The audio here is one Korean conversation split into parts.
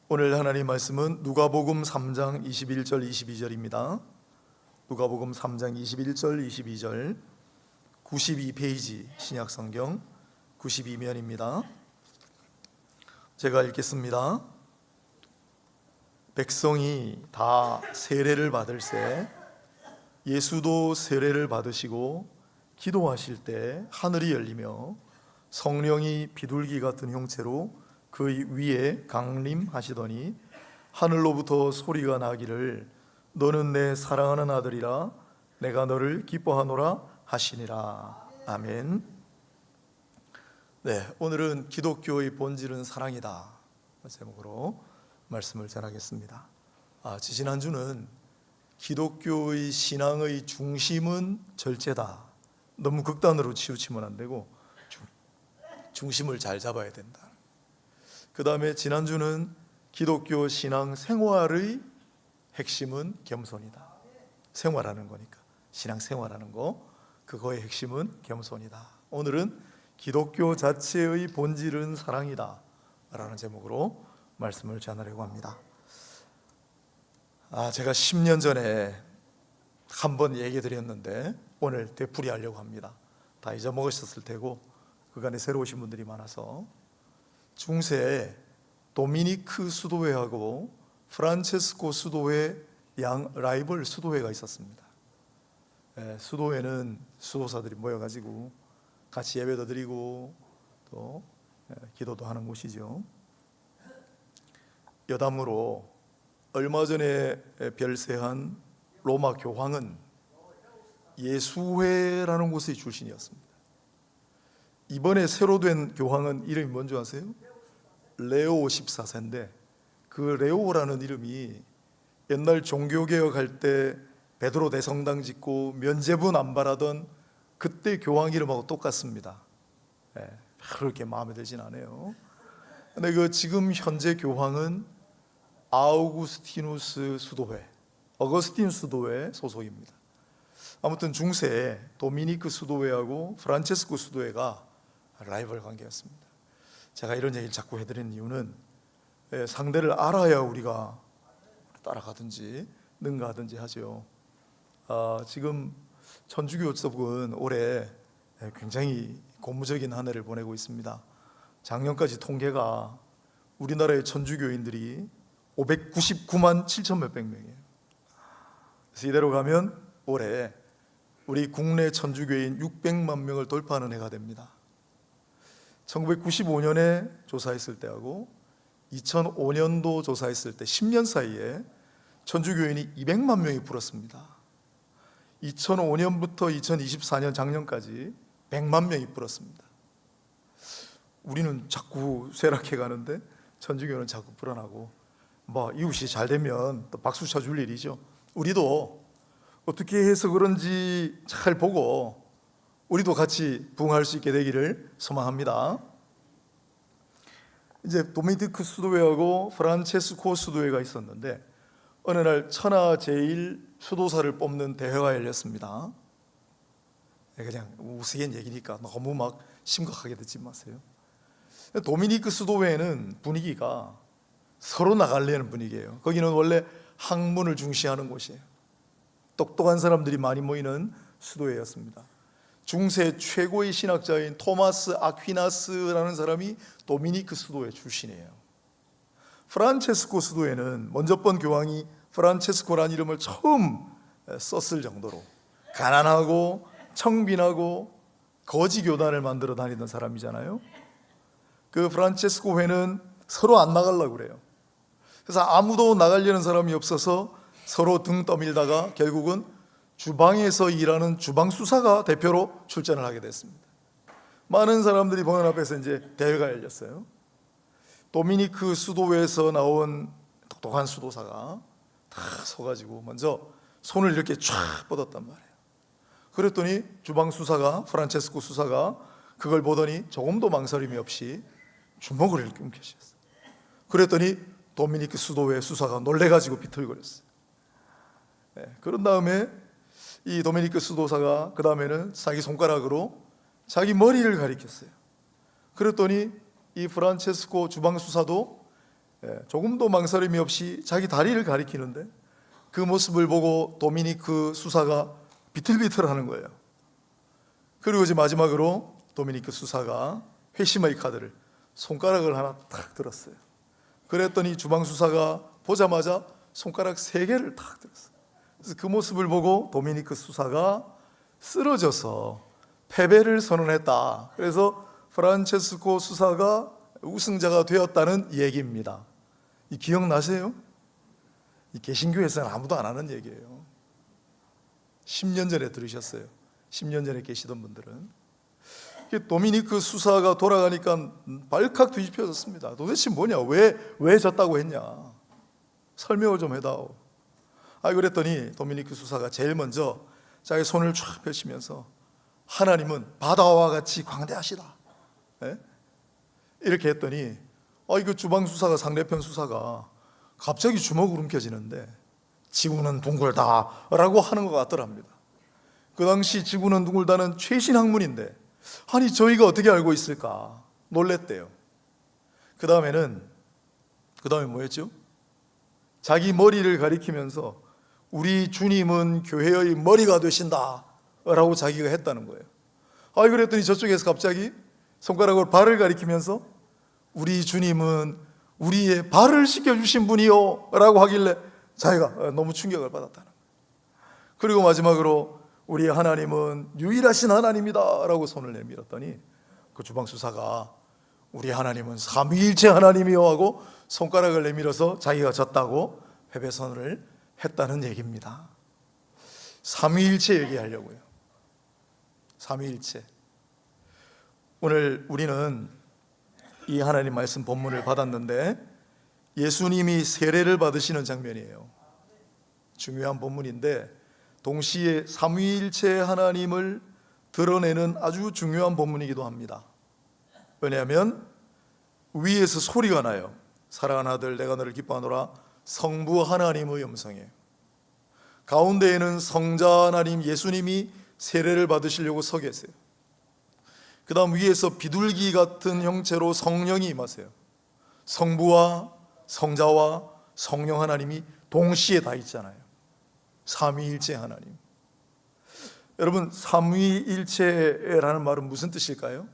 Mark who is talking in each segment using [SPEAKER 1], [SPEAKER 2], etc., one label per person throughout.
[SPEAKER 1] 오늘 하나님 말씀은 누가복음 3장 21절 22절입니다. 누가복음 3장 21절 22절 92페이지 신약성경 92면입니다. 제가 읽겠습니다. 백성이 다 세례를 받을새 예수도 세례를 받으시고 기도하실 때 하늘이 열리며 성령이 비둘기 같은 형체로 그 위에 강림하시더니 하늘로부터 소리가 나기를 너는 내 사랑하는 아들이라 내가 너를 기뻐하노라 하시니라. 아멘. 네, 오늘은 기독교의 본질은 사랑이다 제목으로 말씀을 전하겠습니다. 지난주는 기독교의 신앙의 중심은 절제다, 너무 극단으로 치우치면 안 되고 중심을 잘 잡아야 된다. 그 다음에 지난주는 기독교 신앙 생활의 핵심은 겸손이다. 생활하는 거니까 신앙 생활하는 거, 그거의 핵심은 겸손이다. 오늘은 기독교 자체의 본질은 사랑이다 라는 제목으로 말씀을 전하려고 합니다. 제가 10년 전에 한번 얘기 드렸는데 오늘 되풀이하려고 합니다. 다 잊어먹으셨을 테고 그간에 새로 오신 분들이 많아서, 중세에 도미니크 수도회하고 프란체스코 수도회 양 라이벌 수도회가 있었습니다. 수도회는 수도사들이 모여가지고 같이 예배도 드리고 또 기도도 하는 곳이죠. 여담으로 얼마 전에 별세한 로마 교황은 예수회라는 곳의 출신이었습니다. 이번에 새로 된 교황은 이름이 뭔지 아세요? 레오 14세인데 그 레오라는 이름이 옛날 종교개혁할 때 베드로 대성당 짓고 면제부 남발하던 그때 교황 이름하고 똑같습니다. 그렇게 마음에 들진 않아요. 근데 지금 현재 교황은 아우구스티누스 수도회, 어거스틴 수도회 소속입니다. 아무튼 중세에 도미니크 수도회하고 프란체스코 수도회가 라이벌 관계였습니다. 제가 이런 얘기를 자꾸 해드리는 이유는 상대를 알아야 우리가 따라가든지 능가하든지 하죠. 지금 천주교 쪽은 올해 굉장히 고무적인 한 해를 보내고 있습니다. 작년까지 통계가 우리나라의 천주교인들이 599만 7천 몇백 명이에요. 그래서 이대로 가면 올해 우리 국내 천주교인 600만 명을 돌파하는 해가 됩니다. 1995년에 조사했을 때하고 2005년도 조사했을 때 10년 사이에 천주교인이 200만 명이 불었습니다. 2005년부터 2024년 작년까지 100만 명이 불었습니다. 우리는 자꾸 쇠락해 가는데 천주교는 자꾸 불어나고, 이웃이 잘 되면 또 박수 쳐줄 일이죠. 우리도 어떻게 해서 그런지 잘 보고 우리도 같이 부흥할 수 있게 되기를 소망합니다. 이제 도미니크 수도회하고 프란체스코 수도회가 있었는데 어느 날 천하 제일 수도사를 뽑는 대회가 열렸습니다. 그냥 우스갯 얘기니까 너무 심각하게 듣지 마세요. 도미니크 수도회는 분위기가 서로 나가려는 분위기예요. 거기는 원래 학문을 중시하는 곳이에요. 똑똑한 사람들이 많이 모이는 수도회였습니다. 중세 최고의 신학자인 토마스 아퀴나스라는 사람이 도미니크 수도회 출신이에요. 프란체스코 수도회는 먼저 번 교황이 프란체스코라는 이름을 처음 썼을 정도로 가난하고 청빈하고 거지 교단을 만들어 다니던 사람이잖아요. 그 프란체스코 회는 서로 안 나가려고 그래요. 그래서 아무도 나가려는 사람이 없어서 서로 등 떠밀다가 결국은 주방에서 일하는 주방수사가 대표로 출전을 하게 됐습니다. 많은 사람들이 보는 앞에서 이제 대회가 열렸어요. 도미니크 수도회에서 나온 똑똑한 수도사가 다 서가지고 먼저 손을 이렇게 쫙 뻗었단 말이에요. 그랬더니 주방수사가, 프란체스코 수사가 그걸 보더니 조금도 망설임이 없이 주먹을 이렇게 움켜쥐었어요. 그랬더니 도미니크 수도회 수사가 놀래가지고 비틀거렸어요. 그런 다음에 이 도미니크 수도사가 그 다음에는 자기 손가락으로 자기 머리를 가리켰어요. 그랬더니 이 프란체스코 주방수사도 조금도 망설임이 없이 자기 다리를 가리키는데 그 모습을 보고 도미니크 수사가 비틀비틀하는 거예요. 그리고 이제 마지막으로 도미니크 수사가 회심의 카드를 손가락을 하나 탁 들었어요. 그랬더니 주방수사가 보자마자 손가락 3개를 탁 들었어요. 그래서 그 모습을 보고 도미니크 수사가 쓰러져서 패배를 선언했다. 그래서 프란체스코 수사가 우승자가 되었다는 얘기입니다. 이 기억나세요? 이 개신교에서는 아무도 안 하는 얘기예요. 10년 전에 들으셨어요. 10년 전에 계시던 분들은. 도미니크 수사가 돌아가니까 발칵 뒤집혀졌습니다. 도대체 뭐냐? 왜 졌다고 했냐? 설명을 좀 해다오. 그랬더니 도미니크 수사가 제일 먼저 자기 손을 쫙 펼치면서 하나님은 바다와 같이 광대하시다. 이렇게 했더니 이거 주방 수사가 상대편 수사가 갑자기 주먹을 움켜쥐는데 지구는 둥글다라고 하는 것 같더랍니다. 그 당시 지구는 둥글다는 최신 학문인데 아니 저희가 어떻게 알고 있을까 놀랬대요. 그 다음에 뭐였죠? 자기 머리를 가리키면서 우리 주님은 교회의 머리가 되신다 라고 자기가 했다는 거예요. 그랬더니 저쪽에서 갑자기 손가락으로 발을 가리키면서 우리 주님은 우리의 발을 씻겨주신 분이요 라고 하길래 자기가 너무 충격을 받았다는 거예요. 그리고 마지막으로 우리 하나님은 유일하신 하나님이다 라고 손을 내밀었더니 그 주방수사가 우리 하나님은 삼위일체 하나님이요 하고 손가락을 내밀어서 자기가 졌다고 패배선언을 했다는 얘기입니다. 삼위일체 얘기하려고요. 삼위일체. 오늘 우리는 이 하나님 말씀 본문을 받았는데 예수님이 세례를 받으시는 장면이에요. 중요한 본문인데 동시에 삼위일체 하나님을 드러내는 아주 중요한 본문이기도 합니다. 왜냐하면 위에서 소리가 나요. 사랑하는 아들 내가 너를 기뻐하노라. 성부 하나님의 음성이에요. 가운데에는 성자 하나님 예수님이 세례를 받으시려고 서 계세요. 그 다음 위에서 비둘기 같은 형체로 성령이 임하세요. 성부와 성자와 성령 하나님이 동시에 다 있잖아요. 삼위일체 하나님. 여러분 삼위일체라는 말은 무슨 뜻일까요?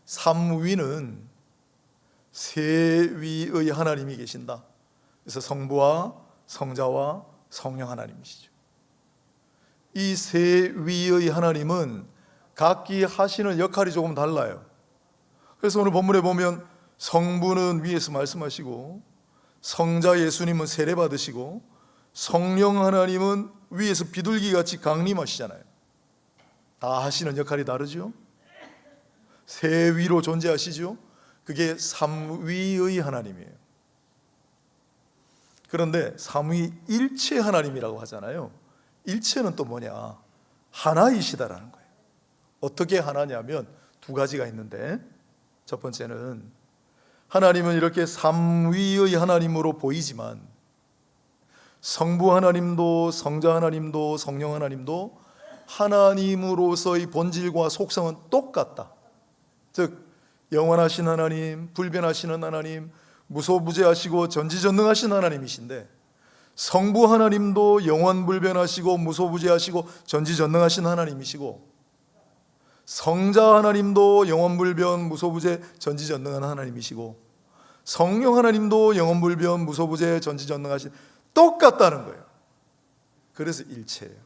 [SPEAKER 1] 삼위는 세 위의 하나님이 계신다. 그래서 성부와 성자와 성령 하나님이시죠. 이 세 위의 하나님은 각기 하시는 역할이 조금 달라요. 그래서 오늘 본문에 보면 성부는 위에서 말씀하시고 성자 예수님은 세례 받으시고 성령 하나님은 위에서 비둘기같이 강림하시잖아요. 다 하시는 역할이 다르죠. 세 위로 존재하시죠. 그게 삼위의 하나님이에요. 그런데 삼위일체 하나님이라고 하잖아요. 일체는 또 뭐냐? 하나이시다라는 거예요. 어떻게 하나냐면 두 가지가 있는데 첫 번째는 하나님은 이렇게 삼위의 하나님으로 보이지만 성부 하나님도 성자 하나님도 성령 하나님도 하나님으로서의 본질과 속성은 똑같다. 즉 영원하신 하나님, 불변하시는 하나님, 무소부재하시고 전지전능하신 하나님이신데 성부 하나님도 영원불변하시고 무소부재하시고 전지전능하신 하나님이시고 성자 하나님도 영원불변 무소부재 전지전능한 하나님이시고 성령 하나님도 영원불변 무소부재 전지전능하신 똑같다는 거예요. 그래서 일체예요.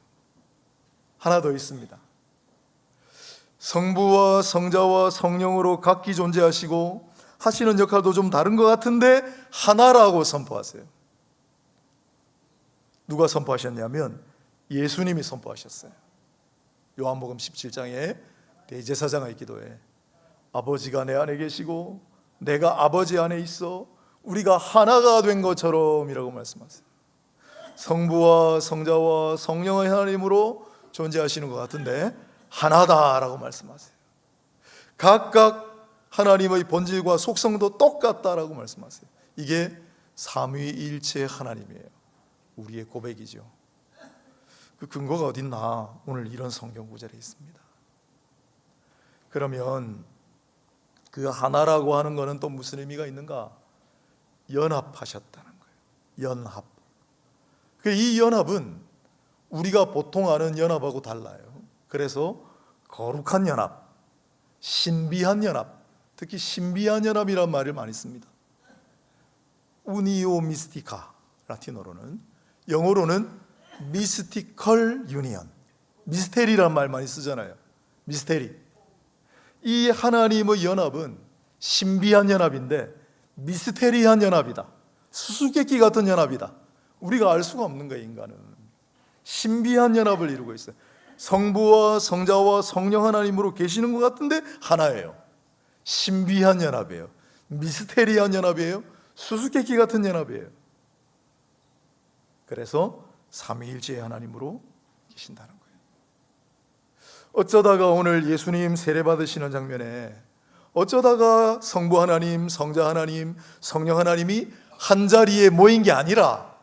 [SPEAKER 1] 하나 더 있습니다. 성부와 성자와 성령으로 각기 존재하시고 하시는 역할도 좀 다른 것 같은데 하나라고 선포하세요. 누가 선포하셨냐면 예수님이 선포하셨어요. 요한복음 17장에 대제사장의 기도에 아버지가 내 안에 계시고 내가 아버지 안에 있어 우리가 하나가 된 것처럼 이라고 말씀하세요. 성부와 성자와 성령의 하나님으로 존재하시는 것 같은데 하나다라고 말씀하세요. 각각 하나님의 본질과 속성도 똑같다라고 말씀하세요. 이게 삼위일체 하나님이에요. 우리의 고백이죠. 그 근거가 어딨나? 오늘 이런 성경 구절에 있습니다. 그러면 그 하나라고 하는 것은 또 무슨 의미가 있는가? 연합하셨다는 거예요. 연합. 이 연합은 우리가 보통 아는 연합하고 달라요. 그래서 거룩한 연합, 신비한 연합, 특히 신비한 연합이란 말을 많이 씁니다. 우니오 미스티카, 라틴어로는, 영어로는 미스티컬 유니언, 미스테리란 말 많이 쓰잖아요. 미스테리. 이 하나님의 연합은 신비한 연합인데 미스테리한 연합이다. 수수께끼 같은 연합이다. 우리가 알 수가 없는 거예요. 인간은 신비한 연합을 이루고 있어요. 성부와 성자와 성령 하나님으로 계시는 것 같은데 하나예요. 신비한 연합이에요. 미스테리한 연합이에요. 수수께끼 같은 연합이에요. 그래서 삼위일체의 하나님으로 계신다는 거예요. 어쩌다가 오늘 예수님 세례 받으시는 장면에 어쩌다가 성부 하나님, 성자 하나님, 성령 하나님이 한 자리에 모인 게 아니라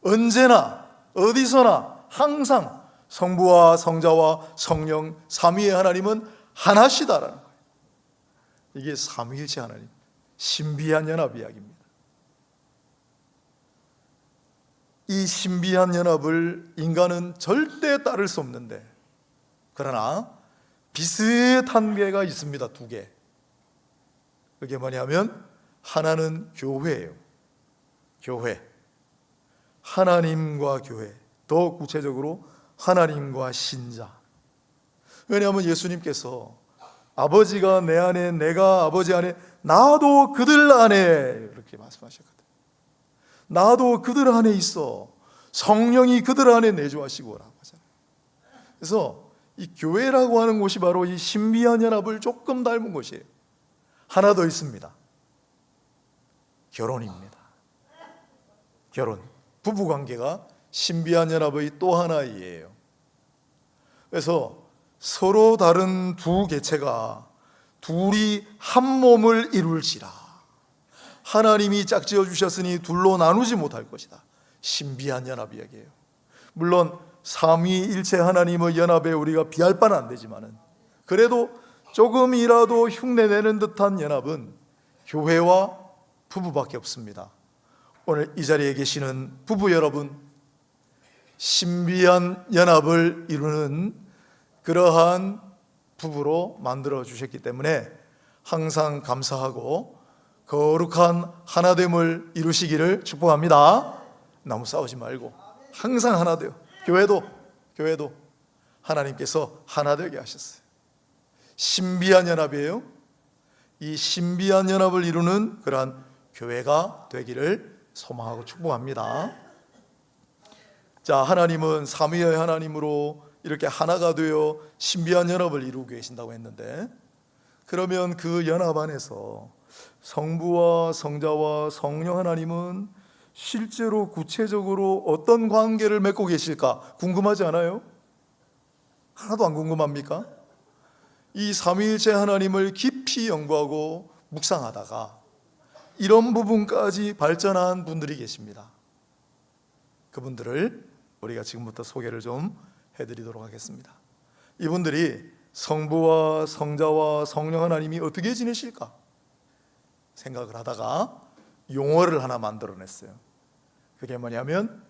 [SPEAKER 1] 언제나 어디서나 항상 성부와 성자와 성령 삼위의 하나님은 하나시다라는 거예요. 이게 삼위일체 하나님, 신비한 연합 이야기입니다. 이 신비한 연합을 인간은 절대 따를 수 없는데, 그러나 비슷한 개가 있습니다. 두 개. 그게 뭐냐면 하나는 교회예요. 교회. 하나님과 교회. 더 구체적으로 하나님과 신자. 왜냐하면 예수님께서 아버지가 내 안에, 내가 아버지 안에, 나도 그들 안에, 이렇게 말씀하셨거든요. 나도 그들 안에 있어. 성령이 그들 안에 내주하시고라고 하잖아요. 그래서 이 교회라고 하는 곳이 바로 이 신비한 연합을 조금 닮은 곳이에요. 하나 더 있습니다. 결혼입니다. 결혼. 부부관계가 신비한 연합의 또 하나이에요. 그래서 서로 다른 두 개체가 둘이 한 몸을 이룰지라. 하나님이 짝지어 주셨으니 둘로 나누지 못할 것이다. 신비한 연합 이야기예요. 물론 삼위일체 하나님의 연합에 우리가 비할 바는 안 되지만은, 그래도 조금이라도 흉내내는 듯한 연합은 교회와 부부밖에 없습니다. 오늘 이 자리에 계시는 부부 여러분, 신비한 연합을 이루는 그러한 부부로 만들어 주셨기 때문에 항상 감사하고 거룩한 하나됨을 이루시기를 축복합니다. 너무 싸우지 말고 항상 하나 돼요. 교회도 하나님께서 하나 되게 하셨어요. 신비한 연합이에요. 이 신비한 연합을 이루는 그러한 교회가 되기를 소망하고 축복합니다. 자, 하나님은 삼위의 하나님으로 이렇게 하나가 되어 신비한 연합을 이루고 계신다고 했는데, 그러면 그 연합 안에서 성부와 성자와 성령 하나님은 실제로 구체적으로 어떤 관계를 맺고 계실까 궁금하지 않아요? 하나도 안 궁금합니까? 이 삼위일체 하나님을 깊이 연구하고 묵상하다가 이런 부분까지 발전한 분들이 계십니다. 그분들을 우리가 지금부터 소개를 좀 해드리도록 하겠습니다. 이분들이 성부와 성자와 성령 하나님이 어떻게 지내실까 생각을 하다가 용어를 하나 만들어냈어요. 그게 뭐냐면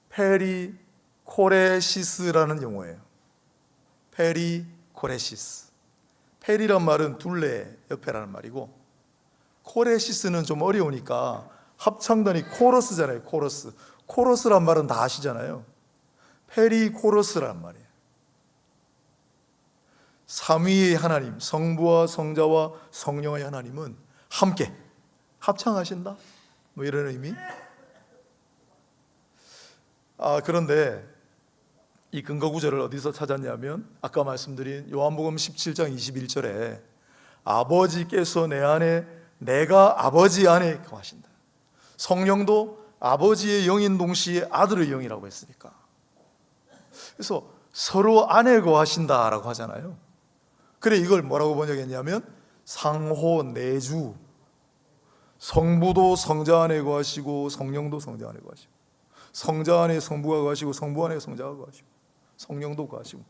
[SPEAKER 1] 페리코레시스라는 용어예요. 페리코레시스. 페리란 말은 둘레 옆에라는 말이고, 코레시스는 좀 어려우니까 합창단이 코러스잖아요. 코러스란 말은 다 아시잖아요. 페리코러스란 말이에요. 삼위의 하나님, 성부와 성자와 성령의 하나님은 함께 합창하신다, 뭐 이런 의미. 그런데 이 근거 구절을 어디서 찾았냐면, 아까 말씀드린 요한복음 17장 21절에 아버지께서 내 안에, 내가 아버지 안에 거하신다. 성령도 아버지의 영인 동시에 아들의 영이라고 했으니까. 그래서 서로 안에 거하신다라고 하잖아요. 그래, 이걸 뭐라고 번역했냐면 상호 내주. 성부도 성자 안에 거하시고 성령도 성자 안에 거하시고, 성자 안에 성부가 거하시고 성부 안에 성자가 거하시고 성령도 거하시고,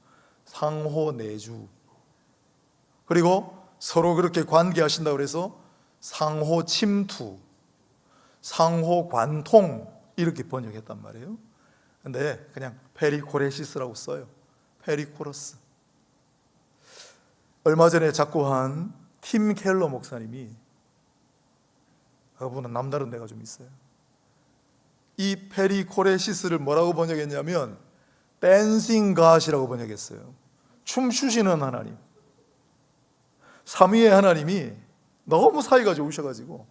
[SPEAKER 1] 상호 내주. 그리고 서로 그렇게 관계하신다고 해서 상호 침투. 상호 관통 이렇게 번역했단 말이에요. 근데 그냥 페리코레시스라고 써요. 페리코러스. 얼마 전에 작고한 팀 켈러 목사님이, 그분은 남다른 데가 좀 있어요. 이 페리코레시스를 뭐라고 번역했냐면 댄싱 갓이라고 번역했어요. 춤추시는 하나님. 삼위의 하나님이 너무 사이가 좋으셔가지고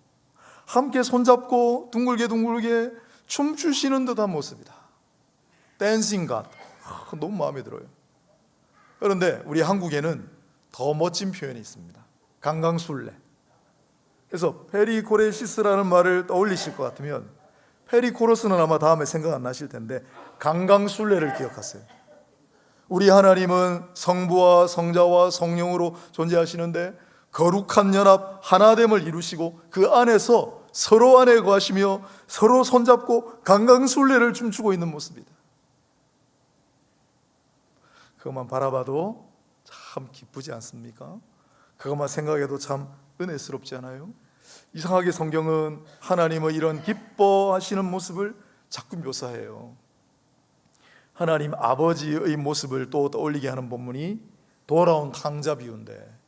[SPEAKER 1] 함께 손잡고 둥글게 춤추시는 듯한 모습이다. 댄싱 갓. 너무 마음에 들어요. 그런데 우리 한국에는 더 멋진 표현이 있습니다. 강강술래. 그래서 페리코레시스라는 말을 떠올리실 것 같으면, 페리코러스는 아마 다음에 생각 안 나실 텐데 강강술래를 기억하세요. 우리 하나님은 성부와 성자와 성령으로 존재하시는데 거룩한 연합 하나됨을 이루시고 그 안에서 서로 안에 거하시며 서로 손잡고 강강술래를 춤추고 있는 모습이다. 그것만 바라봐도 참 기쁘지 않습니까? 그것만 생각해도 참 은혜스럽지 않아요? 이상하게 성경은 하나님의 이런 기뻐하시는 모습을 자꾸 묘사해요. 하나님 아버지의 모습을 또 떠올리게 하는 본문이 돌아온 탕자 비유인데,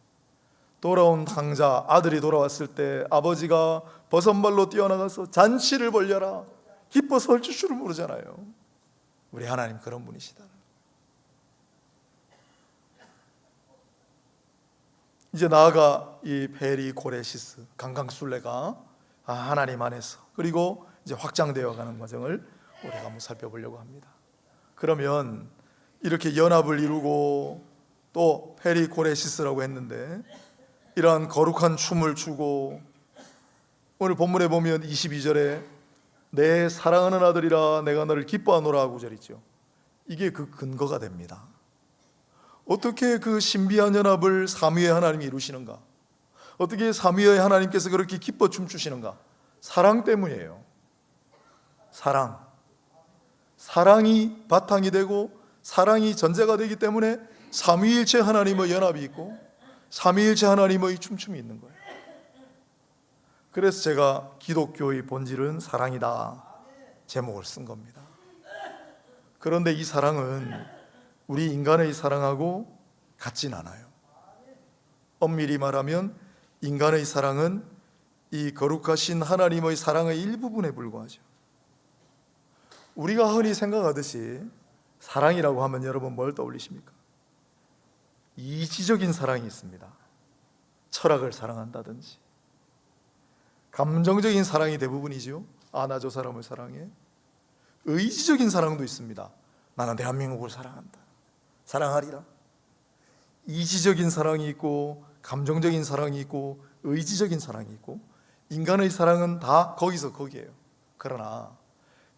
[SPEAKER 1] 돌아온 탕자, 아들이 돌아왔을 때 아버지가 버선발로 뛰어나가서 잔치를 벌려라, 기뻐서 헐줄 줄을 모르잖아요. 우리 하나님 그런 분이시다. 이제 나아가 이 페리코레시스, 강강술래가 하나님 안에서 그리고 이제 확장되어 가는 과정을 우리가 한번 살펴보려고 합니다. 그러면 이렇게 연합을 이루고 또 페리코레시스라고 했는데 이러한 거룩한 춤을 추고, 오늘 본문에 보면 22절에 내 사랑하는 아들이라 내가 너를 기뻐하노라 구절 있죠. 이게 그 근거가 됩니다. 어떻게 그 신비한 연합을 삼위의 하나님이 이루시는가? 어떻게 삼위의 하나님께서 그렇게 기뻐 춤추시는가? 사랑 때문이에요. 사랑이 바탕이 되고 사랑이 전제가 되기 때문에 삼위일체 하나님의 연합이 있고 삼위일체 하나님의 춤춤이 있는 거예요. 그래서 제가 기독교의 본질은 사랑이다 제목을 쓴 겁니다. 그런데 이 사랑은 우리 인간의 사랑하고 같진 않아요. 엄밀히 말하면 인간의 사랑은 이 거룩하신 하나님의 사랑의 일부분에 불과하죠. 우리가 흔히 생각하듯이 사랑이라고 하면 여러분 뭘 떠올리십니까? 이지적인 사랑이 있습니다. 철학을 사랑한다든지 감정적인 사랑이 대부분이죠. 나 저 사람을 사랑해. 의지적인 사랑도 있습니다. 나는 대한민국을 사랑한다, 사랑하리라. 이지적인 사랑이 있고 감정적인 사랑이 있고 의지적인 사랑이 있고, 인간의 사랑은 다 거기서 거기에요. 그러나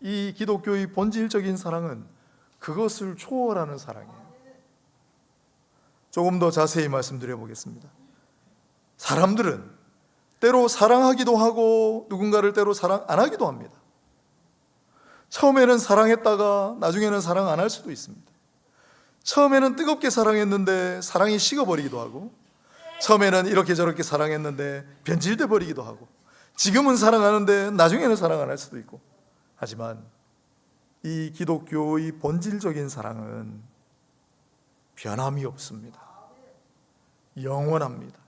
[SPEAKER 1] 이 기독교의 본질적인 사랑은 그것을 초월하는 사랑이에요. 조금 더 자세히 말씀드려 보겠습니다. 사람들은 때로 사랑하기도 하고 누군가를 때로 사랑 안 하기도 합니다. 처음에는 사랑했다가 나중에는 사랑 안 할 수도 있습니다. 처음에는 뜨겁게 사랑했는데 사랑이 식어버리기도 하고, 처음에는 이렇게 저렇게 사랑했는데 변질돼 버리기도 하고, 지금은 사랑하는데 나중에는 사랑 안 할 수도 있고. 하지만 이 기독교의 본질적인 사랑은 변함이 없습니다. 영원합니다.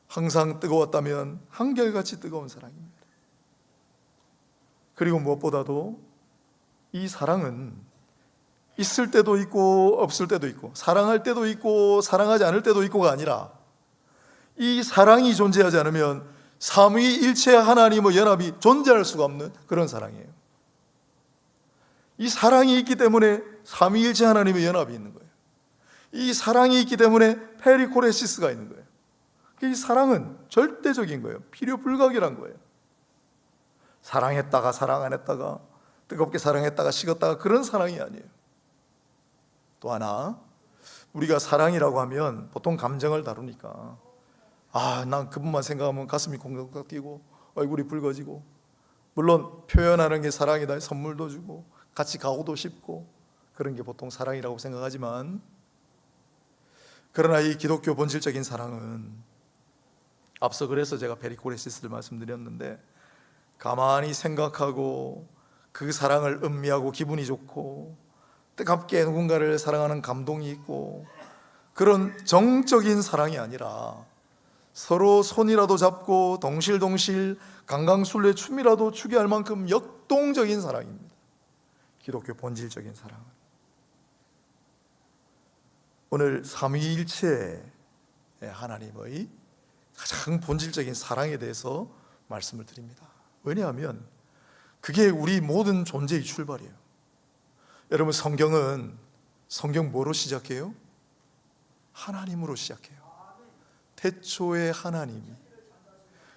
[SPEAKER 1] 항상 뜨거웠다면 한결같이 뜨거운 사랑입니다. 그리고 무엇보다도 이 사랑은 있을 때도 있고 없을 때도 있고, 사랑할 때도 있고 사랑하지 않을 때도 있고가 아니라, 이 사랑이 존재하지 않으면 삼위일체 하나님의 연합이 존재할 수가 없는 그런 사랑이에요. 이 사랑이 있기 때문에 삼위일체 하나님의 연합이 있는 거예요. 이 사랑이 있기 때문에 페리코레시스가 있는 거예요. 이 사랑은 절대적인 거예요. 필요 불가결한 거예요. 사랑했다가 사랑 안 했다가, 뜨겁게 사랑했다가 식었다가, 그런 사랑이 아니에요. 또 하나, 우리가 사랑이라고 하면 보통 감정을 다루니까 난 그분만 생각하면 가슴이 콩닥콩닥 뛰고 얼굴이 붉어지고, 물론 표현하는 게 사랑이다, 선물도 주고 같이 가고도 싶고 그런 게 보통 사랑이라고 생각하지만, 그러나 이 기독교 본질적인 사랑은, 앞서 그래서 제가 페리코레시스를 말씀드렸는데, 가만히 생각하고 그 사랑을 음미하고 기분이 좋고 뜨겁게 누군가를 사랑하는 감동이 있고 그런 정적인 사랑이 아니라 서로 손이라도 잡고 덩실덩실 강강술래 춤이라도 추게 할 만큼 역동적인 사랑입니다. 기독교 본질적인 사랑은 오늘 삼위일체의 하나님의 가장 본질적인 사랑에 대해서 말씀을 드립니다. 왜냐하면 그게 우리 모든 존재의 출발이에요. 여러분, 성경 뭐로 시작해요? 하나님으로 시작해요. 태초의 하나님이.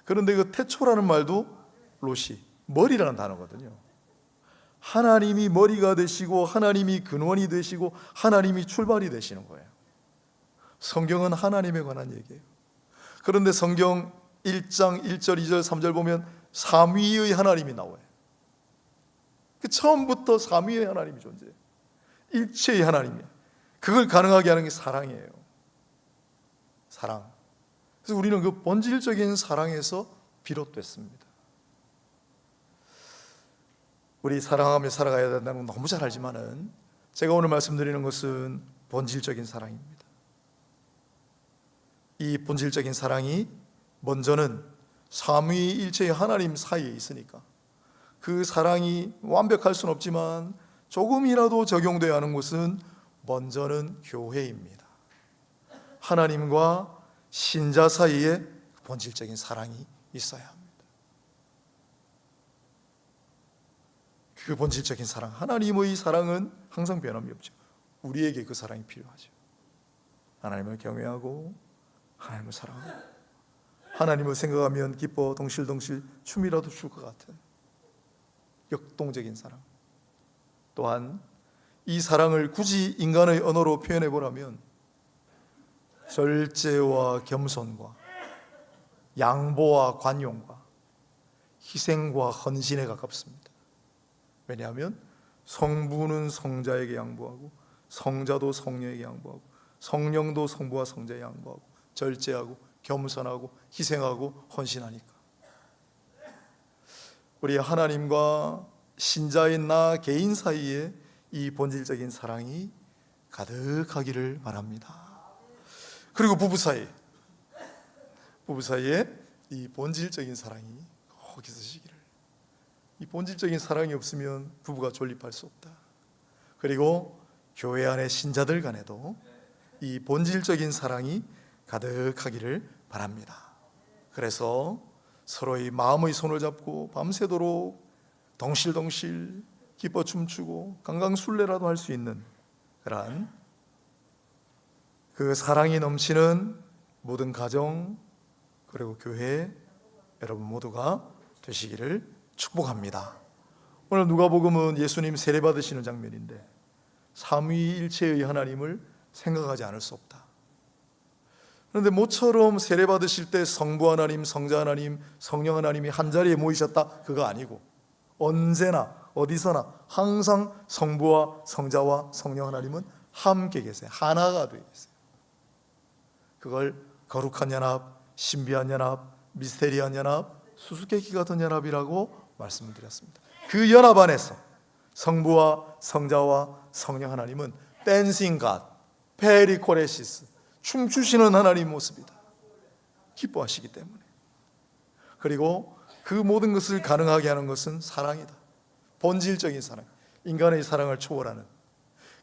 [SPEAKER 1] 그런데 그 태초라는 말도 로시, 머리라는 단어거든요. 하나님이 머리가 되시고 하나님이 근원이 되시고 하나님이 출발이 되시는 거예요. 성경은 하나님에 관한 얘기예요. 그런데 성경 1장 1절 2절 3절 보면 삼위의 하나님이 나와요. 그 처음부터 삼위의 하나님이 존재해요. 일체의 하나님이에요. 그걸 가능하게 하는 게 사랑이에요. 사랑. 그래서 우리는 그 본질적인 사랑에서 비롯됐습니다. 우리 사랑하며 살아가야 된다는 건 너무 잘 알지만은 제가 오늘 말씀드리는 것은 본질적인 사랑입니다. 이 본질적인 사랑이 먼저는 삼위일체의 하나님 사이에 있으니까 그 사랑이 완벽할 수는 없지만 조금이라도 적용되어야 하는 곳은 먼저는 교회입니다. 하나님과 신자 사이에 본질적인 사랑이 있어야 합니다. 그 본질적인 사랑, 하나님의 사랑은 항상 변함이 없죠. 우리에게 그 사랑이 필요하죠. 하나님을 경외하고 하나님을 사랑하고 하나님을 생각하면 기뻐 덩실덩실 춤이라도 출 것 같은 역동적인 사랑. 또한 이 사랑을 굳이 인간의 언어로 표현해 보라면 절제와 겸손과 양보와 관용과 희생과 헌신에 가깝습니다. 왜냐하면 성부는 성자에게 양보하고 성자도 성령에게 양보하고 성령도 성부와 성자에 양보하고 절제하고 겸손하고 희생하고 헌신하니까 우리 하나님과 신자인 나 개인 사이에 이 본질적인 사랑이 가득하기를 바랍니다. 그리고 부부 사이에 이 본질적인 사랑이 꼭 있으시기를. 이 본질적인 사랑이 없으면 부부가 존립할 수 없다. 그리고 교회 안의 신자들 간에도 이 본질적인 사랑이 가득하기를 바랍니다. 그래서 서로의 마음의 손을 잡고 밤새도록 덩실덩실 기뻐 춤추고 강강술래라도 할 수 있는 그러한 그 사랑이 넘치는 모든 가정 그리고 교회 여러분 모두가 되시기를 축복합니다. 오늘 누가복음은 예수님 세례 받으시는 장면인데 삼위일체의 하나님을 생각하지 않을 수 없다. 그런데 모처럼 세례 받으실 때 성부 하나님, 성자 하나님, 성령 하나님이 한 자리에 모이셨다 그거 아니고 언제나 어디서나 항상 성부와 성자와 성령 하나님은 함께 계세요. 하나가 되어 있어요. 그걸 거룩한 연합, 신비한 연합, 미스테리한 연합, 수수께끼 같은 연합이라고 말씀을 드렸습니다. 그 연합 안에서 성부와 성자와 성령 하나님은 댄싱 갓, 페리코레시스, 춤추시는 하나님 모습이다. 기뻐하시기 때문에. 그리고 그 모든 것을 가능하게 하는 것은 사랑이다. 본질적인 사랑, 인간의 사랑을 초월하는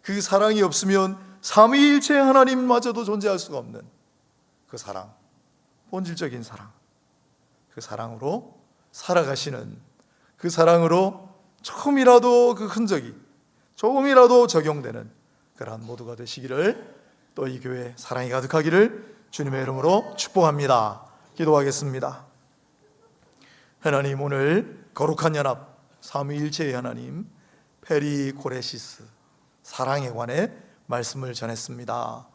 [SPEAKER 1] 그 사랑이 없으면 삼위일체 하나님마저도 존재할 수가 없는 그 사랑, 본질적인 사랑, 그 사랑으로 살아가시는 그 사랑으로 조금이라도 그 흔적이 조금이라도 적용되는 그러한 모두가 되시기를 또 이 교회 사랑이 가득하기를 주님의 이름으로 축복합니다. 기도하겠습니다. 하나님, 오늘 거룩한 연합 삼위일체의 하나님 페리코레시스 사랑에 관해 말씀을 전했습니다.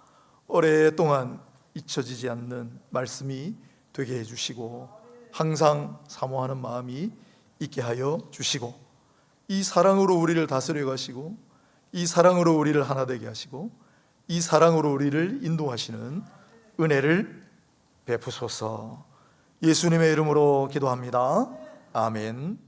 [SPEAKER 1] 오랫동안 잊혀지지 않는 말씀이 되게 해주시고 항상 사모하는 마음이 있게 하여 주시고 이 사랑으로 우리를 다스려 가시고 이 사랑으로 우리를 하나 되게 하시고 이 사랑으로 우리를 인도하시는 은혜를 베푸소서. 예수님의 이름으로 기도합니다. 아멘.